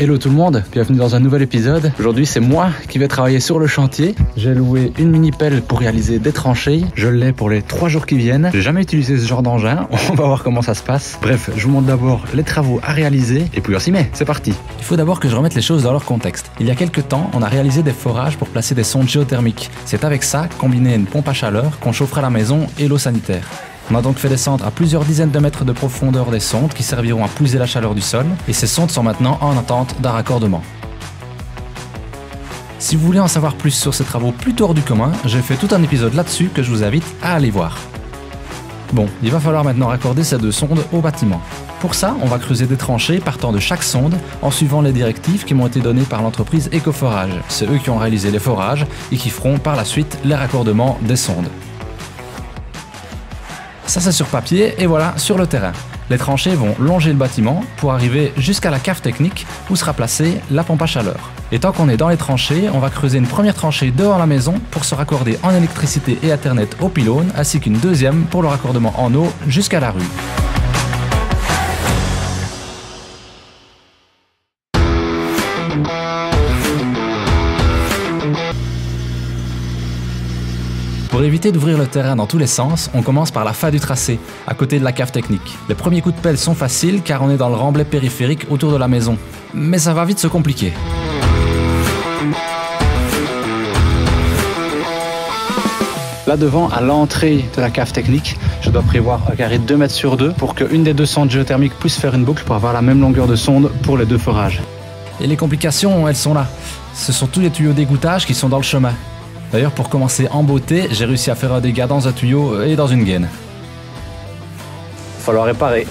Hello tout le monde, bienvenue dans un nouvel épisode. Aujourd'hui c'est moi qui vais travailler sur le chantier. J'ai loué une mini pelle pour réaliser des tranchées. Je l'ai pour les 3 jours qui viennent. J'ai jamais utilisé ce genre d'engin, on va voir comment ça se passe. Bref, je vous montre d'abord les travaux à réaliser et puis on s'y met, c'est parti. Il faut d'abord que je remette les choses dans leur contexte. Il y a quelques temps, on a réalisé des forages pour placer des sondes géothermiques. C'est avec ça, combiné à une pompe à chaleur, qu'on chauffera la maison et l'eau sanitaire. On a donc fait descendre à plusieurs dizaines de mètres de profondeur des sondes qui serviront à puiser la chaleur du sol, et ces sondes sont maintenant en attente d'un raccordement. Si vous voulez en savoir plus sur ces travaux plutôt hors du commun, j'ai fait tout un épisode là-dessus que je vous invite à aller voir. Bon, il va falloir maintenant raccorder ces 2 sondes au bâtiment. Pour ça, on va creuser des tranchées partant de chaque sonde en suivant les directives qui m'ont été données par l'entreprise Ecoforage. C'est eux qui ont réalisé les forages et qui feront par la suite les raccordements des sondes. Ça c'est sur papier et voilà sur le terrain. Les tranchées vont longer le bâtiment pour arriver jusqu'à la cave technique où sera placée la pompe à chaleur. Et tant qu'on est dans les tranchées, on va creuser une première tranchée devant la maison pour se raccorder en électricité et Ethernet au pylône, ainsi qu'une deuxième pour le raccordement en eau jusqu'à la rue. Pour éviter d'ouvrir le terrain dans tous les sens, on commence par la fin du tracé, à côté de la cave technique. Les premiers coups de pelle sont faciles car on est dans le remblai périphérique autour de la maison. Mais ça va vite se compliquer. Là devant, à l'entrée de la cave technique, je dois prévoir un carré de 2 mètres sur 2 pour qu'une des 2 sondes géothermiques puisse faire une boucle pour avoir la même longueur de sonde pour les 2 forages. Et les complications, elles sont là. Ce sont tous les tuyaux d'égouttage qui sont dans le chemin. D'ailleurs, pour commencer en beauté, j'ai réussi à faire un dégât dans un tuyau et dans une gaine. Falloir réparer.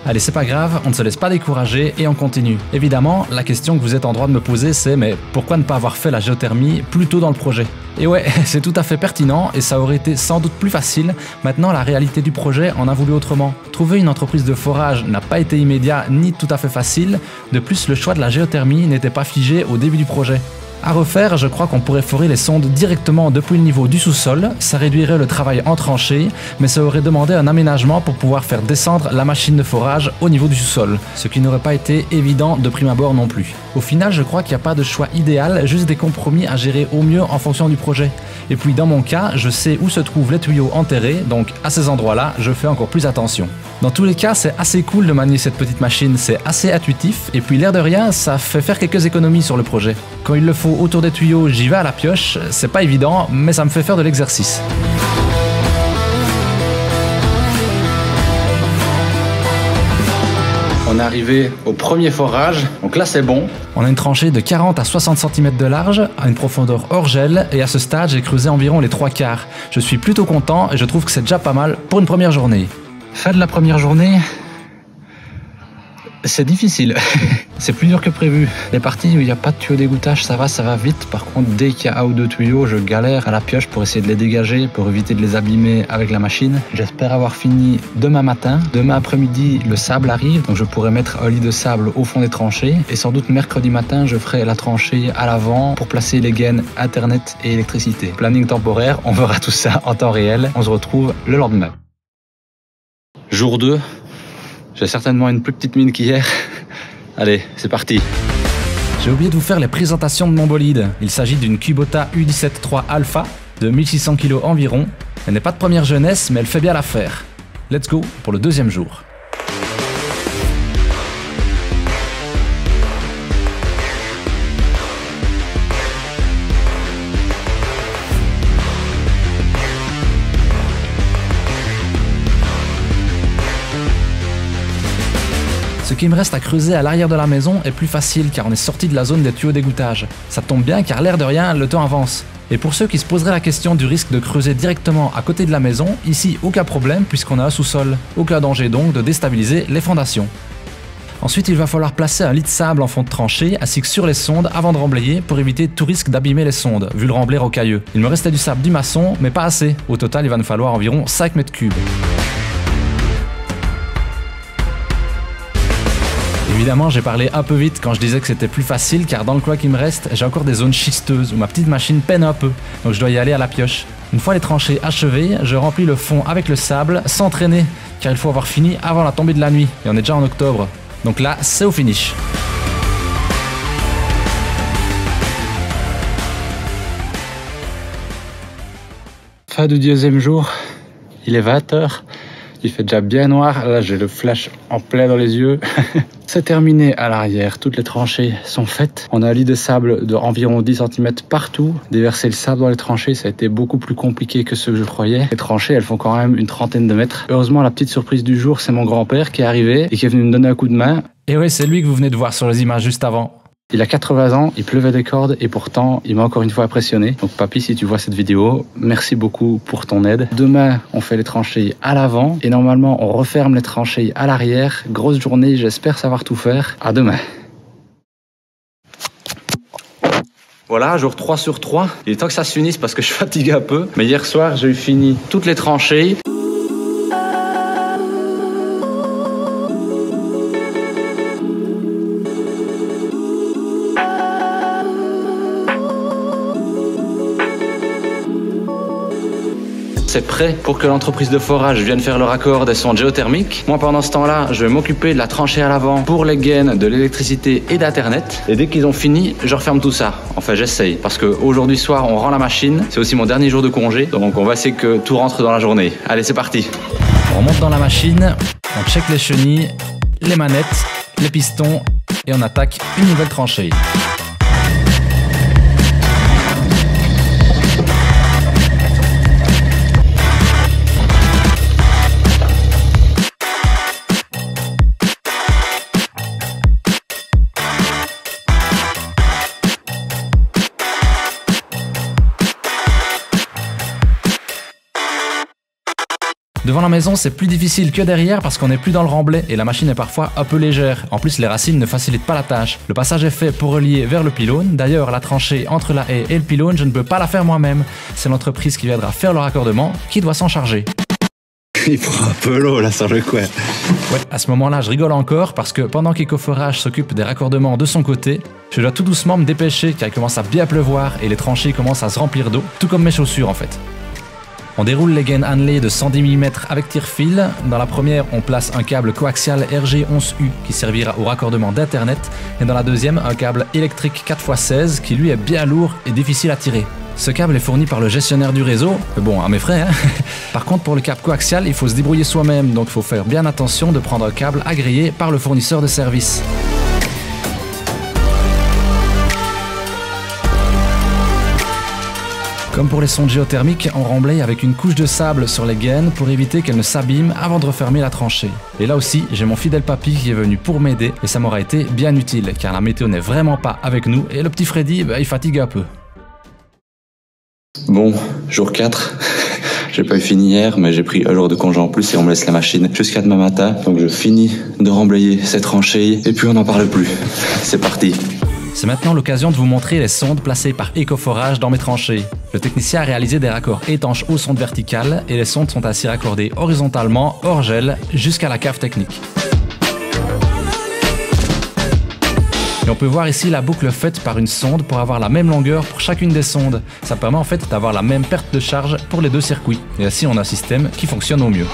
Allez, c'est pas grave, on ne se laisse pas décourager et on continue. Évidemment, la question que vous êtes en droit de me poser, c'est mais pourquoi ne pas avoir fait la géothermie plus tôt dans le projet? Et ouais, c'est tout à fait pertinent et ça aurait été sans doute plus facile. Maintenant, la réalité du projet en a voulu autrement. Trouver une entreprise de forage n'a pas été immédiat ni tout à fait facile. De plus, le choix de la géothermie n'était pas figé au début du projet. À refaire, je crois qu'on pourrait forer les sondes directement depuis le niveau du sous-sol, ça réduirait le travail en tranchée, mais ça aurait demandé un aménagement pour pouvoir faire descendre la machine de forage au niveau du sous-sol, ce qui n'aurait pas été évident de prime abord non plus. Au final, je crois qu'il n'y a pas de choix idéal, juste des compromis à gérer au mieux en fonction du projet. Et puis dans mon cas, je sais où se trouvent les tuyaux enterrés, donc à ces endroits-là, je fais encore plus attention. Dans tous les cas, c'est assez cool de manier cette petite machine, c'est assez intuitif, et puis l'air de rien, ça fait faire quelques économies sur le projet. Quand il le faut autour des tuyaux, j'y vais à la pioche, c'est pas évident, mais ça me fait faire de l'exercice. On est arrivé au premier forage, donc là c'est bon. On a une tranchée de 40 à 60 cm de large, à une profondeur hors gel, et à ce stade j'ai creusé environ les 3/4. Je suis plutôt content et je trouve que c'est déjà pas mal pour une première journée. Fin de la première journée, c'est difficile. C'est plus dur que prévu. Les parties où il n'y a pas de tuyau d'égouttage, ça va vite. Par contre, dès qu'il y a 1 ou 2 tuyaux, je galère à la pioche pour essayer de les dégager, pour éviter de les abîmer avec la machine. J'espère avoir fini demain matin. Demain après-midi, le sable arrive, donc je pourrai mettre un lit de sable au fond des tranchées. Et sans doute mercredi matin, je ferai la tranchée à l'avant pour placer les gaines Internet et électricité. Planning temporaire, on verra tout ça en temps réel. On se retrouve le lendemain. Jour 2. J'ai certainement une plus petite mine qu'hier. Allez, c'est parti. J'ai oublié de vous faire les présentations de mon bolide. Il s'agit d'une Kubota U17-3 Alpha de 1600 kg environ. Elle n'est pas de première jeunesse, mais elle fait bien l'affaire. Let's go pour le 2e jour. Ce qui me reste à creuser à l'arrière de la maison est plus facile car on est sorti de la zone des tuyaux d'égouttage. Ça tombe bien car l'air de rien, le temps avance. Et pour ceux qui se poseraient la question du risque de creuser directement à côté de la maison, ici aucun problème puisqu'on a un sous-sol. Aucun danger donc de déstabiliser les fondations. Ensuite, il va falloir placer un lit de sable en fond de tranchée ainsi que sur les sondes avant de remblayer pour éviter tout risque d'abîmer les sondes, vu le remblai rocailleux. Il me restait du sable du maçon, mais pas assez. Au total, il va nous falloir environ 5 mètres cubes. Évidemment, j'ai parlé un peu vite quand je disais que c'était plus facile car dans le coin qui me reste, j'ai encore des zones schisteuses où ma petite machine peine un peu, donc je dois y aller à la pioche. Une fois les tranchées achevées, je remplis le fond avec le sable sans traîner car il faut avoir fini avant la tombée de la nuit et on est déjà en octobre. Donc là, c'est au finish. Fin du 10e jour, il est 20h, il fait déjà bien noir, là j'ai le flash en plein dans les yeux. C'est terminé à l'arrière, toutes les tranchées sont faites. On a un lit de sable d'environ 10 cm partout. Déverser le sable dans les tranchées, ça a été beaucoup plus compliqué que ce que je croyais. Les tranchées, elles font quand même une trentaine de mètres. Heureusement, la petite surprise du jour, c'est mon grand-père qui est arrivé et qui est venu me donner un coup de main. Et oui, c'est lui que vous venez de voir sur les images juste avant. Il a 80 ans, il pleuvait des cordes et pourtant, il m'a encore une fois impressionné. Donc papy, si tu vois cette vidéo, merci beaucoup pour ton aide. Demain, on fait les tranchées à l'avant et normalement, on referme les tranchées à l'arrière. Grosse journée, j'espère savoir tout faire. À demain. Voilà, jour 3 sur 3. Il est temps que ça s'unisse parce que je fatigue un peu. Mais hier soir, j'ai eu fini toutes les tranchées. C'est prêt pour que l'entreprise de forage vienne faire le raccord des sondes géothermiques. Moi, pendant ce temps-là, je vais m'occuper de la tranchée à l'avant pour les gaines de l'électricité et d'Internet. Et dès qu'ils ont fini, je referme tout ça. Enfin, j'essaye. Parce qu'aujourd'hui soir, on rend la machine. C'est aussi mon dernier jour de congé. Donc, on va essayer que tout rentre dans la journée. Allez, c'est parti. On monte dans la machine, on check les chenilles, les manettes, les pistons et on attaque une nouvelle tranchée. Devant la maison, c'est plus difficile que derrière parce qu'on n'est plus dans le remblai et la machine est parfois un peu légère. En plus, les racines ne facilitent pas la tâche. Le passage est fait pour relier vers le pylône. D'ailleurs, la tranchée entre la haie et le pylône, je ne peux pas la faire moi-même. C'est l'entreprise qui viendra faire le raccordement qui doit s'en charger. Il prend un peu l'eau là sur le coin. Ouais, à ce moment-là, je rigole encore parce que pendant qu'Ecoforage s'occupe des raccordements de son côté, je dois tout doucement me dépêcher car il commence à bien pleuvoir et les tranchées commencent à se remplir d'eau, tout comme mes chaussures en fait. On déroule les gaines Hanley de 110 mm avec tire-fil. Dans la première, on place un câble coaxial RG11U qui servira au raccordement d'Internet. Et dans la deuxième, un câble électrique 4x16 qui lui est bien lourd et difficile à tirer. Ce câble est fourni par le gestionnaire du réseau, bon, à mes frais. Par contre, pour le câble coaxial, il faut se débrouiller soi-même, donc il faut faire bien attention de prendre un câble agréé par le fournisseur de service. Comme pour les sondes géothermiques, on remblaye avec une couche de sable sur les gaines pour éviter qu'elles ne s'abîment avant de refermer la tranchée. Et là aussi, j'ai mon fidèle papy qui est venu pour m'aider et ça m'aura été bien utile car la météo n'est vraiment pas avec nous et le petit Freddy, il fatigue un peu. Bon, jour 4. J'ai pas eu fini hier, mais j'ai pris un jour de congé en plus et on me laisse la machine jusqu'à demain matin. Donc je finis de remblayer cette tranchée et puis on n'en parle plus. C'est parti. C'est maintenant l'occasion de vous montrer les sondes placées par Ecoforage dans mes tranchées. Le technicien a réalisé des raccords étanches aux sondes verticales et les sondes sont ainsi raccordées horizontalement, hors gel, jusqu'à la cave technique. Et on peut voir ici la boucle faite par une sonde pour avoir la même longueur pour chacune des sondes. Ça permet en fait d'avoir la même perte de charge pour les deux circuits. Et ainsi on a un système qui fonctionne au mieux.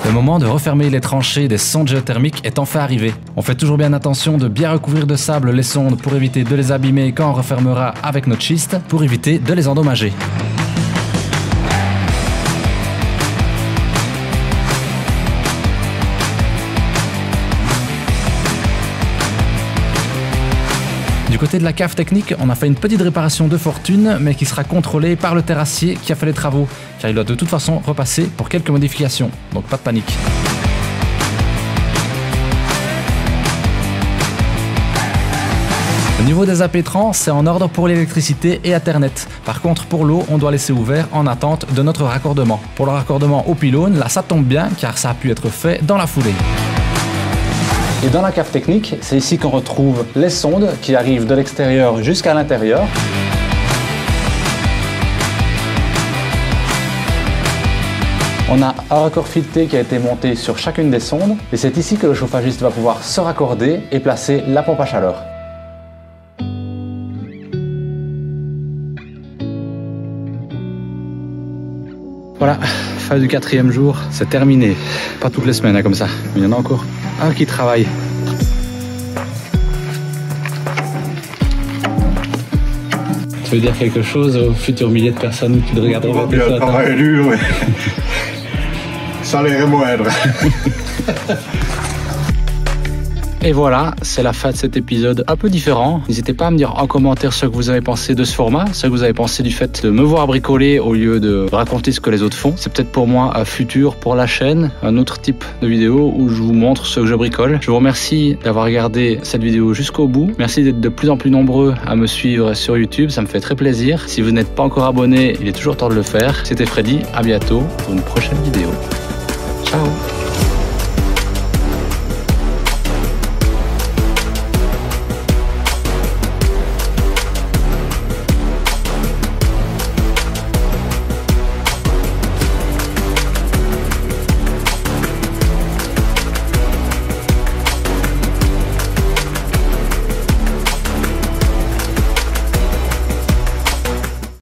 Le moment de refermer les tranchées des sondes géothermiques est enfin arrivé. On fait toujours bien attention de bien recouvrir de sable les sondes pour éviter de les abîmer quand on refermera avec notre schiste, pour éviter de les endommager. Du côté de la cave technique, on a fait une petite réparation de fortune, mais qui sera contrôlée par le terrassier qui a fait les travaux, car il doit de toute façon repasser pour quelques modifications, donc pas de panique. Au niveau des impétrants, c'est en ordre pour l'électricité et Internet. Par contre, pour l'eau, on doit laisser ouvert en attente de notre raccordement. Pour le raccordement au pylône, là ça tombe bien, car ça a pu être fait dans la foulée. Et dans la cave technique, c'est ici qu'on retrouve les sondes qui arrivent de l'extérieur jusqu'à l'intérieur. On a un raccord fileté qui a été monté sur chacune des sondes et c'est ici que le chauffagiste va pouvoir se raccorder et placer la pompe à chaleur. Voilà, fin du 4e jour, c'est terminé. Pas toutes les semaines hein, comme ça, mais il y en a encore un qui travaille. Tu veux dire quelque chose aux futurs milliers de personnes qui te regarderont? Bien, le travail est dur, mais ça les moindre. Et voilà, c'est la fin de cet épisode un peu différent. N'hésitez pas à me dire en commentaire ce que vous avez pensé de ce format, ce que vous avez pensé du fait de me voir bricoler au lieu de raconter ce que les autres font. C'est peut-être pour moi un futur pour la chaîne, un autre type de vidéo où je vous montre ce que je bricole. Je vous remercie d'avoir regardé cette vidéo jusqu'au bout. Merci d'être de plus en plus nombreux à me suivre sur YouTube, ça me fait très plaisir. Si vous n'êtes pas encore abonné, il est toujours temps de le faire. C'était Freddy, à bientôt pour une prochaine vidéo. Ciao!